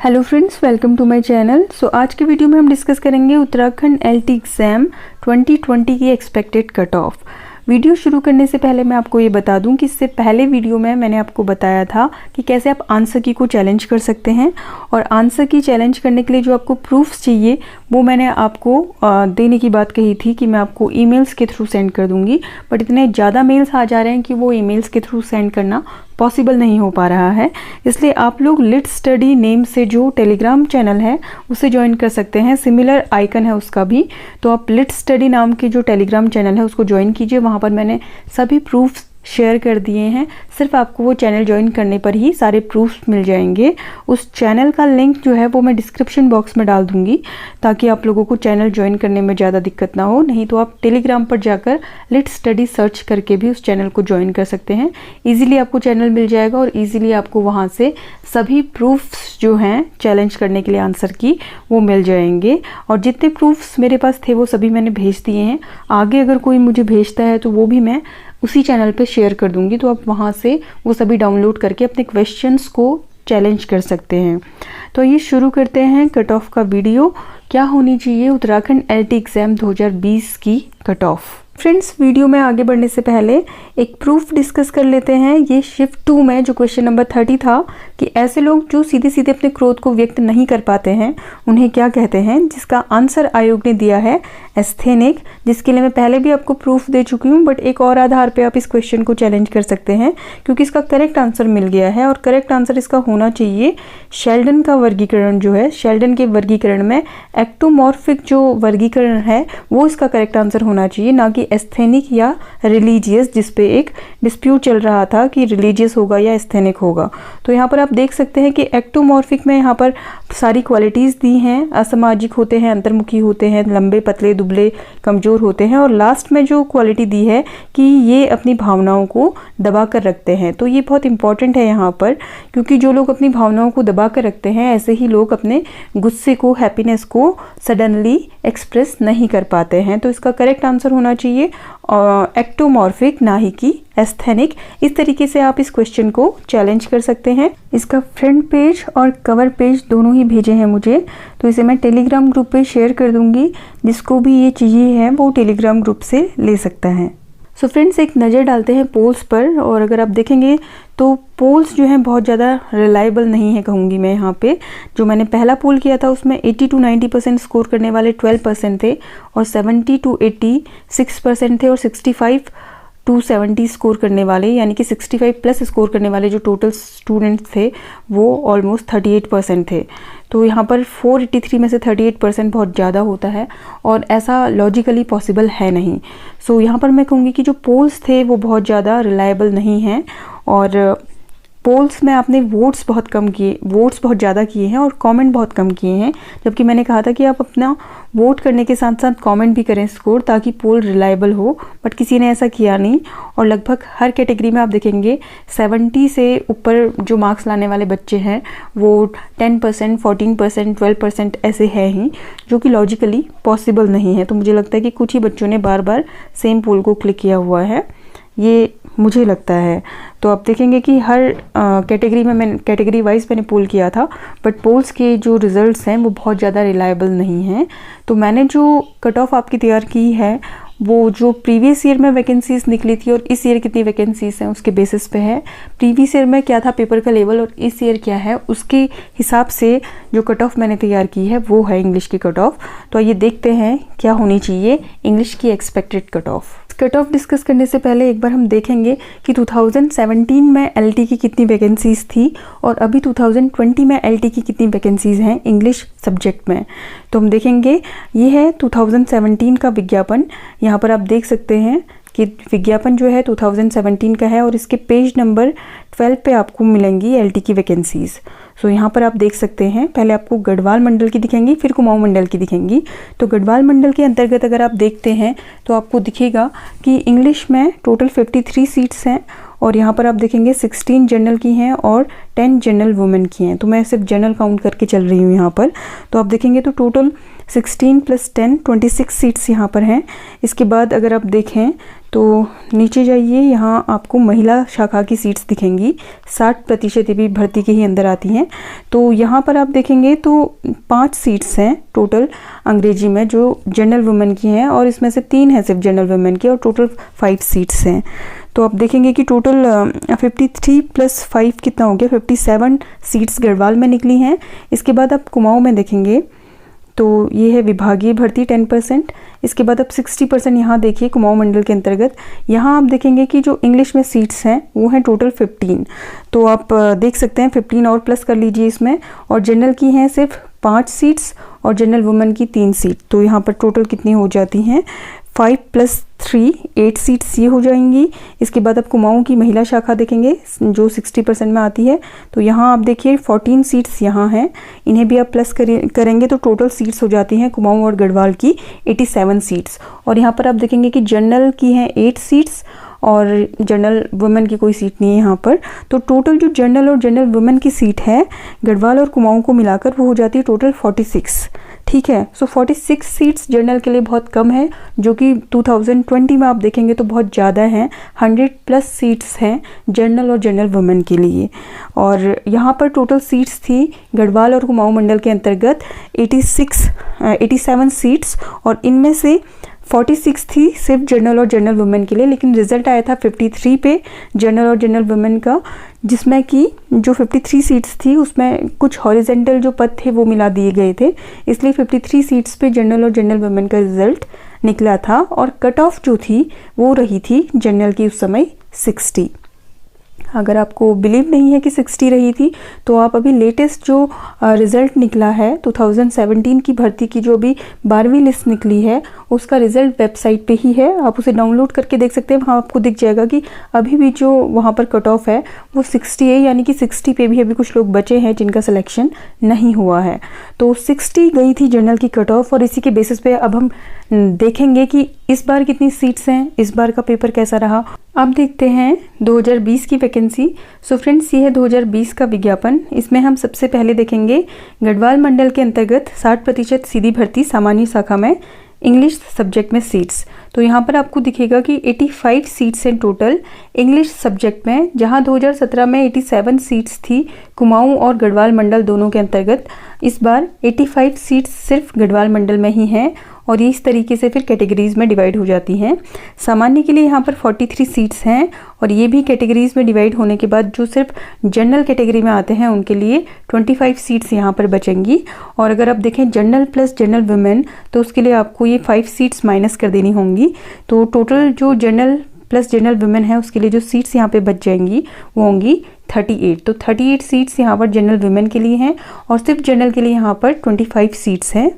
Hello friends, welcome to my channel. So आज के video में हम डिस्कस करेंगे उत्तराखंड एलटी एग्ज़ाम 2020 की एक्सपेक्टेड कट ऑफ। वीडियो शुरू करने से पहले मैं आपको ये बता दूं कि इससे पहले वीडियो में मैंने आपको बताया था कि कैसे आप आंसर की को चैलेंज कर सकते हैं, और आंसर की चैलेंज करने के लिए जो आपको प्रूफ्स चाहिए वो मैंने आपको देने की बात कही थी कि मैं आपको ईमेल्स के थ्रू सेंड कर दूंगी। बट इतने ज़्यादा मेल्स आ जा रहे हैं कि वो ईमेल्स के थ्रू सेंड करना पॉसिबल नहीं हो पा रहा है, इसलिए आप लोग लिट स्टडी नेम से जो टेलीग्राम चैनल है उसे ज्वाइन कर सकते हैं। सिमिलर आइकन है उसका भी, तो आप लिट स्टडी नाम के जो टेलीग्राम चैनल है उसको ज्वाइन कीजिए। वहाँ पर मैंने सभी प्रूफ्स शेयर कर दिए हैं, सिर्फ आपको वो चैनल ज्वाइन करने पर ही सारे प्रूफ्स मिल जाएंगे। उस चैनल का लिंक जो है वो मैं डिस्क्रिप्शन बॉक्स में डाल दूंगी, ताकि आप लोगों को चैनल ज्वाइन करने में ज़्यादा दिक्कत ना हो। नहीं तो आप टेलीग्राम पर जाकर लिट स्टडी सर्च करके भी उस चैनल को ज्वाइन कर सकते हैं। ईजिली आपको चैनल मिल जाएगा और ईजिली आपको वहाँ से सभी प्रूफ्स जो हैं चैलेंज करने के लिए आंसर की वो मिल जाएंगे। और जितने प्रूफ्स मेरे पास थे वो सभी मैंने भेज दिए हैं। आगे अगर कोई मुझे भेजता है तो वो भी मैं उसी चैनल पे शेयर कर दूंगी, तो आप वहाँ से वो सभी डाउनलोड करके अपने क्वेश्चंस को चैलेंज कर सकते हैं। तो ये शुरू करते हैं कट ऑफ का वीडियो। क्या होनी चाहिए उत्तराखंड एलटी एग्ज़ाम 2020 की कट ऑफ। फ्रेंड्स, वीडियो में आगे बढ़ने से पहले एक प्रूफ डिस्कस कर लेते हैं। ये शिफ्ट 2 में जो क्वेश्चन नंबर 30 था कि ऐसे लोग जो सीधे सीधे अपने क्रोध को व्यक्त नहीं कर पाते हैं उन्हें क्या कहते हैं, जिसका आंसर आयोग ने दिया है एस्थेनिक, जिसके लिए मैं पहले भी आपको प्रूफ दे चुकी हूँ। बट एक और आधार पे आप इस क्वेश्चन को चैलेंज कर सकते हैं, क्योंकि इसका करेक्ट आंसर मिल गया है। और करेक्ट आंसर इसका होना चाहिए शेल्डन का वर्गीकरण जो है, शेल्डन के वर्गीकरण में एक्टोमॉर्फिक जो वर्गीकरण है वो इसका करेक्ट आंसर होना चाहिए, ना कि एस्थेनिक या रिलीजियस, जिसपे एक डिस्प्यूट चल रहा था कि रिलीजियस होगा या एस्थेनिक होगा। तो यहाँ पर आप देख सकते हैं कि एक्टोमॉर्फिक में यहाँ पर सारी क्वालिटीज़ दी हैं। असामाजिक होते हैं, अंतर्मुखी होते हैं, लंबे पतले दुबले कमज़ोर होते हैं, और लास्ट में जो क्वालिटी दी है कि ये अपनी भावनाओं को दबा कर रखते हैं। तो ये बहुत इंपॉर्टेंट है यहाँ पर, क्योंकि जो लोग अपनी भावनाओं को दबा कर रखते हैं ऐसे ही लोग अपने गुस्से को, हैप्पीनेस को सडनली एक्सप्रेस नहीं कर पाते हैं। तो इसका करेक्ट आंसर होना चाहिए एक्टोमॉर्फिक, ना ही कि एस्थेनिक। इस तरीके से आप इस क्वेश्चन को चैलेंज कर सकते हैं। इसका फ्रंट पेज और कवर पेज दोनों ही भेजे हैं मुझे, तो इसे मैं टेलीग्राम ग्रुप पे शेयर कर दूंगी। जिसको भी ये चाहिए है वो टेलीग्राम ग्रुप से ले सकता है। सो फ्रेंड्स, एक नज़र डालते हैं पोल्स पर, और अगर आप देखेंगे तो पोल्स जो हैं बहुत ज़्यादा रिलायबल नहीं है कहूँगी मैं। यहाँ पे जो मैंने पहला पोल किया था उसमें 80 to 90% स्कोर करने वाले 12% थे, और 70 to 80 6% थे, और 65 to 70 स्कोर करने वाले यानी कि 65 प्लस स्कोर करने वाले जो टोटल स्टूडेंट्स थे वो ऑलमोस्ट 38% थे। तो यहाँ पर 483 में से 38% बहुत ज़्यादा होता है, और ऐसा लॉजिकली पॉसिबल है नहीं। सो यहाँ पर मैं कहूँगी कि जो पोल्स थे वो बहुत ज़्यादा रिलायबल नहीं हैं, और पोल्स में आपने वोट्स बहुत कम किए, वोट्स बहुत ज़्यादा किए हैं और कमेंट बहुत कम किए हैं, जबकि मैंने कहा था कि आप अपना वोट करने के साथ साथ कमेंट भी करें स्कोर, ताकि पोल रिलायबल हो। बट किसी ने ऐसा किया नहीं, और लगभग हर कैटेगरी में आप देखेंगे 70 से ऊपर जो मार्क्स लाने वाले बच्चे हैं वो 10%, 14%, 12% ऐसे हैं ही, जो कि लॉजिकली पॉसिबल नहीं है। तो मुझे लगता है कि कुछ ही बच्चों ने बार बार सेम पोल को क्लिक किया हुआ है, ये मुझे लगता है। तो आप देखेंगे कि हर कैटेगरी में मैंने कैटेगरी वाइज मैंने पोल किया था, बट पोल्स के जो रिज़ल्ट्स हैं वो बहुत ज़्यादा रिलायबल नहीं हैं। तो मैंने जो कट ऑफ आपकी तैयार की है वो जो प्रीवियस ईयर में वैकेंसीज़ निकली थी और इस ईयर कितनी वैकेंसीज़ हैं उसके बेसिस पे है। प्रीवियस ईयर में क्या था पेपर का लेवल और इस ईयर क्या है, उसके हिसाब से जो कट ऑफ मैंने तैयार की है वो है इंग्लिश की कट ऑफ। तो ये देखते हैं क्या होनी चाहिए इंग्लिश की expected cut off. Cut off discuss करने से पहले एक बार हम देखेंगे कि 2017 में एलटी की कितनी वैकेंसीज़ थी और अभी 2020 में एलटी की कितनी वैकेंसीज़ हैं इंग्लिश सब्जेक्ट में। तो हम देखेंगे, ये है 2017 का विज्ञापन। यहाँ पर आप देख सकते हैं कि विज्ञापन जो है 2017 का है, और इसके पेज नंबर 12 पे आपको मिलेंगी एलटी की वैकेंसीज़। सो यहाँ पर आप देख सकते हैं, पहले आपको गढ़वाल मंडल की दिखेंगी, फिर कुमाऊं मंडल की दिखेंगी। तो गढ़वाल मंडल के अंतर्गत अगर आप देखते हैं तो आपको दिखेगा कि इंग्लिश में टोटल 53 सीट्स हैं, और यहाँ पर आप देखेंगे 16 जनरल की हैं और 10 जनरल वुमेन की हैं। तो मैं सिर्फ जनरल काउंट करके चल रही हूँ यहाँ पर। तो आप देखेंगे तो टोटल 16 + 10 26 सीट्स यहाँ पर हैं। इसके बाद अगर आप देखें तो नीचे जाइए, यहाँ आपको महिला शाखा की सीट्स दिखेंगी। 60% ये भी भर्ती के ही अंदर आती हैं। तो यहाँ पर आप देखेंगे तो 5 सीट्स हैं टोटल अंग्रेजी में जो जनरल वुमेन की हैं, और इसमें से 3 हैं सिर्फ जनरल वुमेन की, और टोटल 5 सीट्स हैं। तो आप देखेंगे कि टोटल 53 + 5 कितना हो गया, 57 सीट्स गढ़वाल में निकली हैं। इसके बाद आप कुमाऊं में देखेंगे तो ये है विभागीय भर्ती 10%। इसके बाद आप 60% यहाँ देखिए कुमाऊं मंडल के अंतर्गत। यहाँ आप देखेंगे कि जो इंग्लिश में सीट्स हैं वो हैं टोटल 15। तो आप देख सकते हैं 15 और प्लस कर लीजिए इसमें। और जनरल की हैं सिर्फ 5 सीट्स और जनरल वुमेन की 3 सीट। तो यहाँ पर टोटल कितनी हो जाती हैं, 5 + 3 8 सीट्स ये हो जाएंगी। इसके बाद आप कुमाऊं की महिला शाखा देखेंगे जो 60% में आती है। तो यहाँ आप देखिए 14 सीट्स यहाँ हैं, इन्हें भी आप प्लस करेंगे तो टोटल सीट्स हो जाती हैं कुमाऊं और गढ़वाल की 87 सीट्स। और यहाँ पर आप देखेंगे कि जनरल की हैं 8 सीट्स और जनरल वुमेन की कोई सीट नहीं है यहाँ पर। तो टोटल जो जनरल और जनरल वुमेन की सीट है गढ़वाल और कुमाऊं को मिलाकर वो हो जाती है टोटल 46। ठीक है, सो 46 सीट्स जनरल के लिए बहुत कम है, जो कि 2020 में आप देखेंगे तो बहुत ज़्यादा हैं। 100+ सीट्स हैं जनरल और जनरल वुमेन के लिए। और यहाँ पर टोटल सीट्स थी गढ़वाल और कुमाऊं मंडल के अंतर्गत 87 सीट्स, और इनमें से 46 थी सिर्फ जनरल और जनरल वुमेन के लिए। लेकिन रिजल्ट आया था 53 पे जनरल और जनरल वुमेन का, जिसमें कि जो 53 सीट्स थी उसमें कुछ हॉरिजेंटल जो पद थे वो मिला दिए गए थे, इसलिए 53 सीट्स पे जनरल और जनरल वुमेन का रिजल्ट निकला था। और कट ऑफ जो थी वो रही थी जनरल की उस समय 60। अगर आपको बिलीव नहीं है कि 60 रही थी तो आप अभी लेटेस्ट जो रिज़ल्ट निकला है 2017 की भर्ती की जो भी 12वीं लिस्ट निकली है उसका रिज़ल्ट वेबसाइट पे ही है, आप उसे डाउनलोड करके देख सकते हैं। वहाँ आपको दिख जाएगा कि अभी भी जो वहाँ पर कट ऑफ है वो 60 है, यानी कि 60 पे भी अभी कुछ लोग बचे हैं जिनका सिलेक्शन नहीं हुआ है। तो 60 गई थी जनरल की कट ऑफ, और इसी के बेसिस पे अब हम देखेंगे कि इस बार कितनी सीट्स हैं, इस बार का पेपर कैसा रहा। अब देखते हैं 2020 की वैकेंसी। सो फ्रेंड्स, ये है 2020 का विज्ञापन। इसमें हम सबसे पहले देखेंगे गढ़वाल मंडल के अंतर्गत 60% सीधी भर्ती सामान्य शाखा में इंग्लिश सब्जेक्ट में सीट्स। तो यहाँ पर आपको दिखेगा कि 85 सीट्स हैं टोटल इंग्लिश सब्जेक्ट में, जहाँ 2017 में 87 सीट्स थी कुमाऊं और गढ़वाल मंडल दोनों के अंतर्गत। इस बार 85 सीट्स सिर्फ गढ़वाल मंडल में ही हैं, और ये इस तरीके से फिर कैटेगरीज़ में डिवाइड हो जाती हैं। सामान्य के लिए यहाँ पर 43 सीट्स हैं, और ये भी कैटेगरीज़ में डिवाइड होने के बाद जो सिर्फ जनरल कैटेगरी में आते हैं उनके लिए 25 सीट्स यहाँ पर बचेंगी। और अगर आप देखें जनरल प्लस जनरल वुमेन तो उसके लिए आपको ये 5 सीट्स माइनस कर देनी होंगी। तो टोटल जो जनरल प्लस जनरल वुमेन है उसके लिए जो सीट्स यहाँ पे बच जाएंगी वो होंगी 38। तो 38 सीट्स यहाँ पर जनरल वुमेन के लिए हैं, और सिर्फ जनरल के लिए यहाँ पर 25 सीट्स हैं।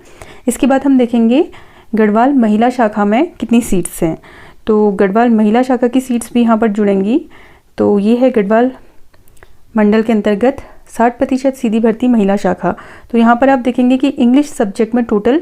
इसके बाद हम देखेंगे गढ़वाल महिला शाखा में कितनी सीट्स हैं। तो गढ़वाल महिला शाखा की सीट्स भी यहाँ पर जुड़ेंगी। तो ये है गढ़वाल मंडल के अंतर्गत 60% सीधी भर्ती महिला शाखा। तो यहाँ पर आप देखेंगे कि इंग्लिश सब्जेक्ट में टोटल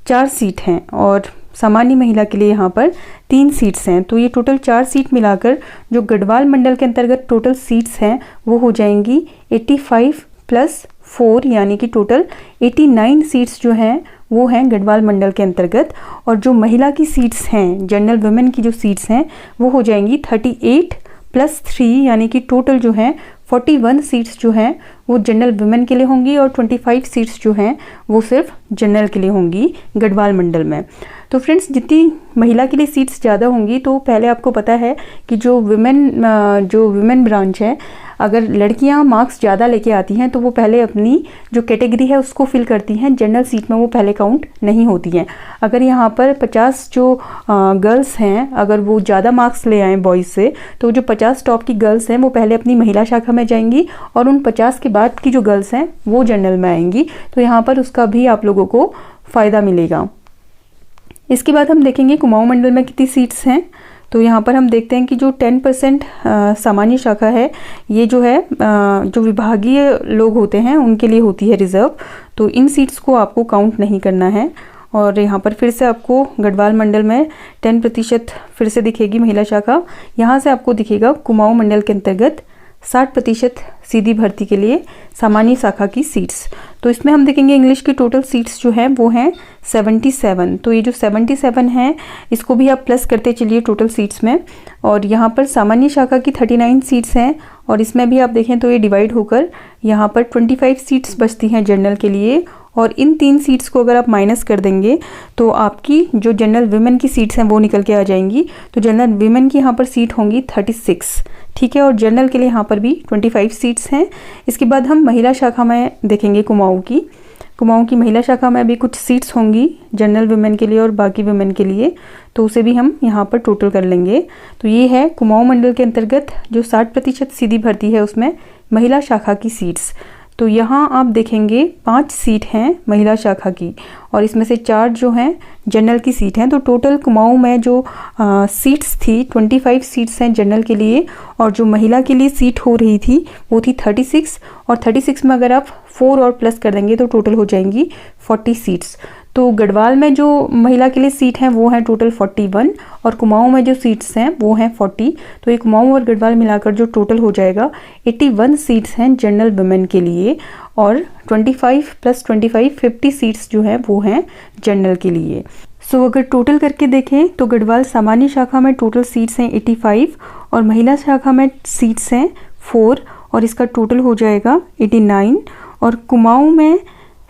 4 सीट हैं, और सामान्य महिला के लिए यहाँ पर 3 सीट्स हैं। तो ये टोटल 4 सीट मिलाकर जो गढ़वाल मंडल के अंतर्गत टोटल सीट्स हैं वो हो जाएंगी 85 + 4, यानी कि टोटल 89 सीट्स जो हैं वो हैं गढ़वाल मंडल के अंतर्गत। और जो महिला की सीट्स हैं, जनरल वुमेन की जो सीट्स हैं वो हो जाएंगी 38 + 3, यानी कि टोटल जो हैं 41 सीट्स जो हैं वो जनरल वुमेन के लिए होंगी, और 25 सीट्स जो हैं वो सिर्फ जनरल के लिए होंगी गढ़वाल मंडल में। तो फ्रेंड्स, जितनी महिला के लिए सीट्स ज़्यादा होंगी तो पहले आपको पता है कि जो वुमेन ब्रांच है, अगर लड़कियां मार्क्स ज़्यादा लेके आती हैं तो वो पहले अपनी जो कैटेगरी है उसको फिल करती हैं, जनरल सीट में वो पहले काउंट नहीं होती हैं। अगर यहाँ पर 50 जो गर्ल्स हैं अगर वो ज़्यादा मार्क्स ले आएँ बॉयज़ से, तो जो 50 टॉप की गर्ल्स हैं वो पहले अपनी महिला शाखा में जाएंगी, और उन 50 के बाद की जो गर्ल्स हैं वो जनरल में आएंगी। तो यहाँ पर उसका भी आप लोगों को फ़ायदा मिलेगा। इसके बाद हम देखेंगे कुमाऊं मंडल में कितनी सीट्स हैं। तो यहाँ पर हम देखते हैं कि जो 10% सामान्य शाखा है, ये जो है जो विभागीय लोग होते हैं उनके लिए होती है रिज़र्व। तो इन सीट्स को आपको काउंट नहीं करना है। और यहाँ पर फिर से आपको गढ़वाल मंडल में 10% फिर से दिखेगी महिला शाखा। यहाँ से आपको दिखेगा कुमाऊं मंडल के अंतर्गत 60% सीधी भर्ती के लिए सामान्य शाखा की सीट्स। तो इसमें हम देखेंगे इंग्लिश की टोटल सीट्स जो हैं वो हैं 77। तो ये जो 77 हैं इसको भी आप प्लस करते चलिए टोटल सीट्स में। और यहाँ पर सामान्य शाखा की 39 सीट्स हैं और इसमें भी आप देखें तो ये डिवाइड होकर यहाँ पर 25 सीट्स बचती हैं जनरल के लिए। और इन 3 सीट्स को अगर आप माइनस कर देंगे तो आपकी जो जनरल विमेन की सीट्स हैं वो निकल के आ जाएंगी। तो जनरल विमेन की यहाँ पर सीट होंगी 36, ठीक है। और जनरल के लिए यहाँ पर भी 25 सीट्स हैं। इसके बाद हम महिला शाखा में देखेंगे कुमाऊं की महिला शाखा में भी कुछ सीट्स होंगी जनरल विमेन के लिए और बाकी विमेन के लिए, तो उसे भी हम यहाँ पर टोटल कर लेंगे। तो ये है कुमाऊं मंडल के अंतर्गत जो 60% सीधी भर्ती है उसमें महिला शाखा की सीट्स। तो यहाँ आप देखेंगे 5 सीट हैं महिला शाखा की और इसमें से 4 जो हैं जनरल की सीट हैं। तो टोटल कुमाऊं में जो सीट्स थी 25 सीट्स हैं जनरल के लिए और जो महिला के लिए सीट हो रही थी वो थी 36। और 36 में अगर आप 4 और प्लस कर देंगे तो टोटल हो जाएंगी 40 सीट्स। तो गढ़वाल में जो महिला के लिए सीट हैं वो हैं टोटल 41 और कुमाऊं में जो सीट्स हैं वो हैं 40। तो ये कुमाऊं और गढ़वाल मिलाकर जो टोटल हो जाएगा 81 सीट्स हैं जनरल वुमेन के लिए और 25 + 25 50 सीट्स जो हैं वो हैं जनरल के लिए। सो अगर टोटल करके देखें तो गढ़वाल सामान्य शाखा में टोटल सीट्स हैं 85 और महिला शाखा में सीट्स हैं 4 और इसका टोटल हो जाएगा 89। और कुमाऊं में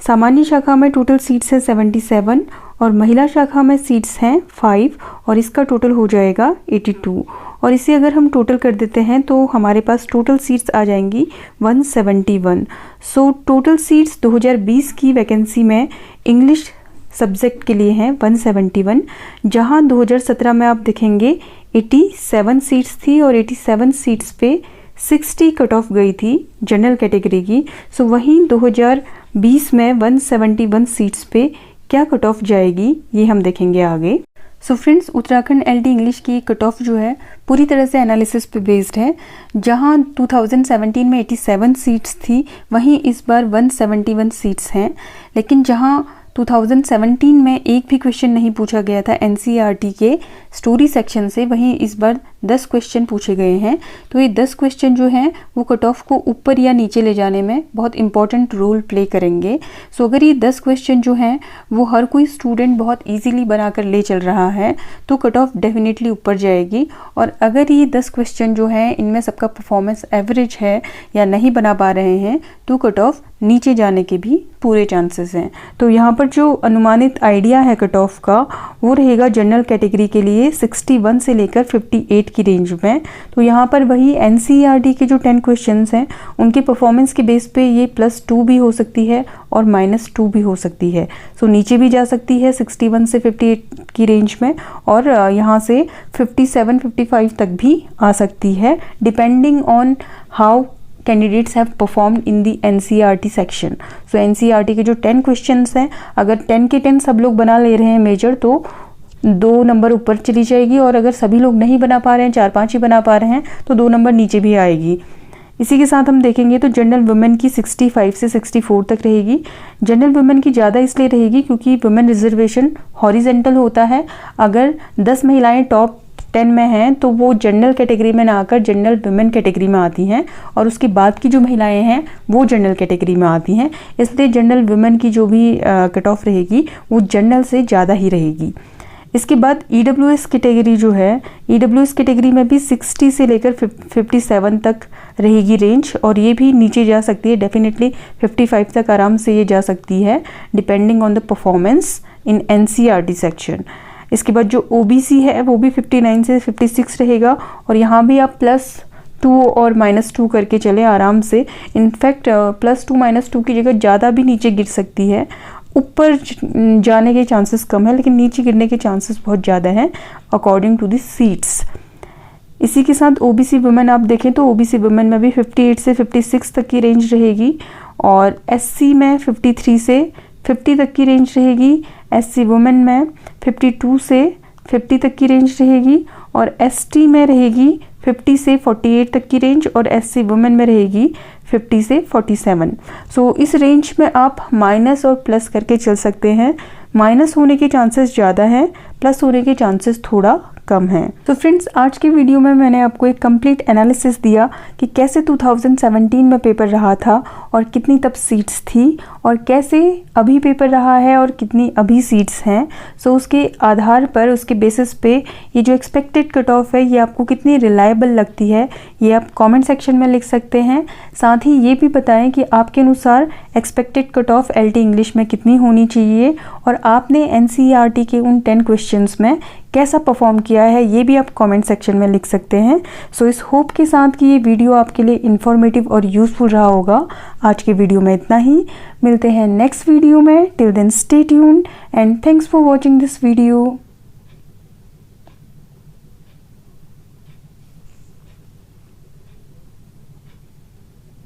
सामान्य शाखा में टोटल सीट्स हैं 77 और महिला शाखा में सीट्स हैं 5 और इसका टोटल हो जाएगा 82। और इसे अगर हम टोटल कर देते हैं तो हमारे पास टोटल सीट्स आ जाएंगी 171। सो टोटल सीट्स 2020 की वैकेंसी में इंग्लिश सब्जेक्ट के लिए हैं 171, जहां 2017 में आप देखेंगे 87 सीट्स थी और 87 सीट्स पे 60 कट ऑफ गई थी जनरल कैटेगरी की। सो वहीं 2020 में 171 सीट्स पे क्या कट ऑफ जाएगी ये हम देखेंगे आगे। So friends, Uttarakhand LT English की कट ऑफ जो है पूरी तरह से एनालिसिस पे बेस्ड है। जहां 2017 में 87 सीट्स थी वहीं इस बार 171 सीट्स हैं। लेकिन जहां 2017 में एक भी क्वेश्चन नहीं पूछा गया था एनसीईआरटी के स्टोरी सेक्शन से, वहीं इस बार 10 क्वेश्चन पूछे गए हैं। तो ये 10 क्वेश्चन जो हैं वो कट ऑफ को ऊपर या नीचे ले जाने में बहुत इंपॉर्टेंट रोल प्ले करेंगे। सो अगर ये 10 क्वेश्चन जो हैं वो हर कोई स्टूडेंट बहुत इजीली बनाकर ले चल रहा है तो कट ऑफ डेफिनेटली ऊपर जाएगी। और अगर ये 10 क्वेश्चन जो हैं इनमें सबका परफॉर्मेंस एवरेज है या नहीं बना पा रहे हैं तो कट ऑफ नीचे जाने के भी पूरे चांसेस हैं। तो यहाँ पर जो अनुमानित आइडिया है कट ऑफ का वो रहेगा जनरल कैटेगरी के लिए 61 से लेकर 58 की रेंज में। तो यहाँ पर वही एनसीईआरटी के जो 10 क्वेश्चंस हैं उनके परफॉर्मेंस के बेस पे ये +2 भी हो सकती है और -2 भी हो सकती है। सो नीचे भी जा सकती है 61 से 58 की रेंज में और यहाँ से 57-55 तक भी आ सकती है depending on how candidates have performed in the NCERT section. So NCERT के जो 10 क्वेश्चंस हैं अगर 10 के 10 सब लोग बना ले रहे हैं मेजर तो 2 नंबर ऊपर चली जाएगी और अगर सभी लोग नहीं बना पा रहे हैं 4-5 ही बना पा रहे हैं तो 2 नंबर नीचे भी आएगी। इसी के साथ हम देखेंगे तो जनरल वुमेन की 65 से 64 तक रहेगी। जनरल वुमेन की ज़्यादा इसलिए रहेगी क्योंकि वुमेन रिजर्वेशन हॉरिजेंटल होता है। अगर 10 महिलाएं टॉप 10 में हैं तो वो जनरल कैटेगरी में ना आकर जनरल वुमेन कैटेगरी में आती हैं और उसके बाद की जो महिलाएं हैं वो जनरल कैटेगरी में आती हैं। इसलिए जनरल वुमेन की जो भी कट ऑफ रहेगी वो जनरल से ज़्यादा ही रहेगी। इसके बाद ईडब्ल्यूएस कैटेगरी जो है, ईडब्ल्यूएस कैटेगरी में भी 60 से लेकर 57 तक रहेगी रेंज और ये भी नीचे जा सकती है। डेफिनेटली 55 तक आराम से ये जा सकती है depending on the performance in NCERT section. इसके बाद जो ओबीसी है वो भी 59 से 56 रहेगा और यहाँ भी आप +2 और -2 करके चले आराम से। इनफैक्ट +2 -2 की जगह ज़्यादा भी नीचे गिर सकती है। ऊपर जाने के चांसेस कम है लेकिन नीचे गिरने के चांसेस बहुत ज़्यादा हैं अकॉर्डिंग टू द सीट्स। इसी के साथ ओबीसी वुमेन आप देखें तो ओबीसी वुमेन में भी 58 से 56 तक की रेंज रहेगी और एससी में 53 से 50 तक की रेंज रहेगी। एससी वुमेन में 52 से 50 तक की रेंज रहेगी और एसटी में रहेगी 50 से 48 तक की रेंज और एससी वुमेन में रहेगी 50 से 47। सो इस रेंज में आप माइनस और प्लस करके चल सकते हैं। माइनस होने के चांसेस ज़्यादा हैं, प्लस होने के चांसेस थोड़ा कम है। तो फ्रेंड्स, आज के वीडियो में मैंने आपको एक कंप्लीट एनालिसिस दिया कि कैसे 2017 में पेपर रहा था और कितनी तब सीट्स थी और कैसे अभी पेपर रहा है और कितनी अभी सीट्स हैं। सो उसके आधार पर, उसके बेसिस पे ये जो एक्सपेक्टेड कट ऑफ है ये आपको कितनी रिलायबल लगती है ये आप कमेंट सेक्शन में लिख सकते हैं। साथ ही ये भी बताएं कि आपके अनुसार expected cut off LT English में कितनी होनी चाहिए और आपने एनसीईआरटी के उन 10 क्वेश्चंस में कैसा परफॉर्म किया है ये भी आप कमेंट सेक्शन में लिख सकते हैं। सो इस होप के साथ कि ये वीडियो आपके लिए इन्फॉर्मेटिव और यूज़फुल रहा होगा। आज के वीडियो में इतना ही, मिलते हैं नेक्स्ट वीडियो में। Till then stay tuned and thanks for watching this video.